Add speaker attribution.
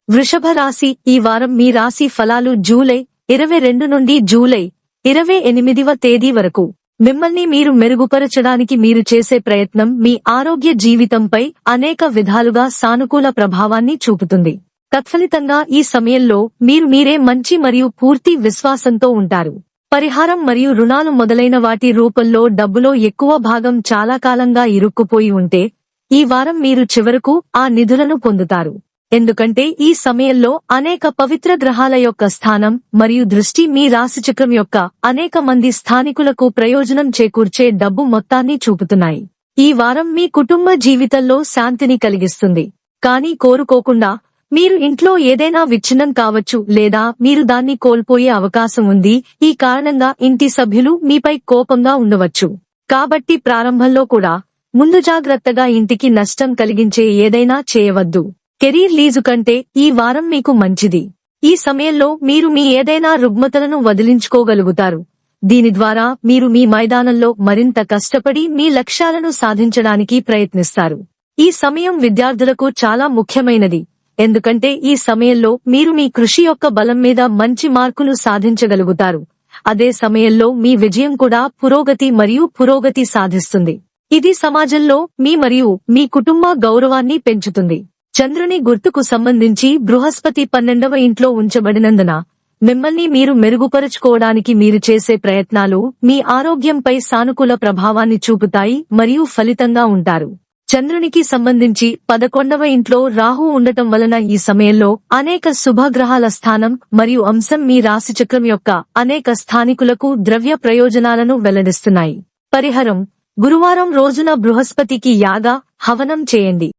Speaker 1: వృషభ రాశి, ఈ వారం మీ రాశి ఫలాలు జూలై 22 నుండి జూలై 28వ తేదీ వరకు. మిమ్మల్ని మీరు మెరుగుపరచడానికి మీరు చేసే ప్రయత్నం మీ ఆరోగ్య జీవితంపై అనేక విధాలుగా సానుకూల ప్రభావాన్ని చూపుతుంది. తత్ఫలితంగా ఈ సమయంలో మీరు మీరే మంచి మరియు పూర్తి విశ్వాసంతో ఉంటారు. పరిహారం మరియు రుణాలు మొదలైన వాటి రూపంలో డబ్బులో ఎక్కువ భాగం చాలా కాలంగా ఇరుక్కుపోయి ఉంటే ఈ వారం మీరు చివరకు ఆ నిధులను పొందుతారు. ఎందుకంటే ఈ సమయంలో అనేక పవిత్ర గ్రహాల యొక్క స్థానం మరియు దృష్టి మీ రాశిచక్రం యొక్క అనేక మంది స్థానికులకు ప్రయోజనం చేకూర్చే డబ్బు మొత్తాన్ని చూపుతున్నాయి. ఈ వారం మీ కుటుంబ జీవితంలో శాంతిని కలిగిస్తుంది. కానీ కోరుకోకుండా మీరు ఇంట్లో ఏదైనా విచ్ఛిన్నం కావచ్చు లేదా మీరు దాన్ని కోల్పోయే అవకాశం ఉంది. ఈ కారణంగా ఇంటి సభ్యులు మీపై కోపంగా ఉండవచ్చు. కాబట్టి ప్రారంభంలో కూడా ముందు జాగ్రత్తగా ఇంటికి నష్టం కలిగించే ఏదైనా చేయవద్దు. కెరీర్ లీజు కంటే ఈ వారం మీకు మంచిది. ఈ సమయంలో మీరు మీ ఏదైనా రుగ్మతలను వదిలించుకోగలుగుతారు. దీని ద్వారా మీరు మీ మైదానంలో మరింత కష్టపడి మీ లక్ష్యాలను సాధించడానికి ప్రయత్నిస్తారు. ఈ సమయం విద్యార్థులకు చాలా ముఖ్యమైనది. ఎందుకంటే ఈ సమయంలో మీరు మీ కృషి యొక్క బలం మీద మంచి మార్కులు సాధించగలుగుతారు. అదే సమయంలో మీ విజయం కూడా పురోగతి సాధిస్తుంది. ఇది సమాజంలో మీ మరియు మీ కుటుంబ గౌరవాన్ని పెంచుతుంది. చంద్రుని గుర్తుకు సంబంధించి బృహస్పతి 12వ ఇంట్లో ఉంచబడినందున మిమ్మల్ని మీరు మెరుగుపరుచుకోవడానికి మీరు చేసే ప్రయత్నాలు మీ ఆరోగ్యంపై సానుకూల ప్రభావాన్ని చూపుతాయి మరియు ఫలితంగా ఉంటారు. చంద్రునికి సంబంధించి 11వ ఇంట్లో రాహు ఉండటం వలన ఈ సమయంలో అనేక శుభగ్రహాల స్థానం మరియు అంశం మీ రాశిచక్రం యొక్క అనేక స్థానికులకు ద్రవ్య ప్రయోజనాలను వెల్లడిస్తున్నాయి. పరిహారం: గురువారం రోజున బృహస్పతికి యాగ హవనం చేయండి.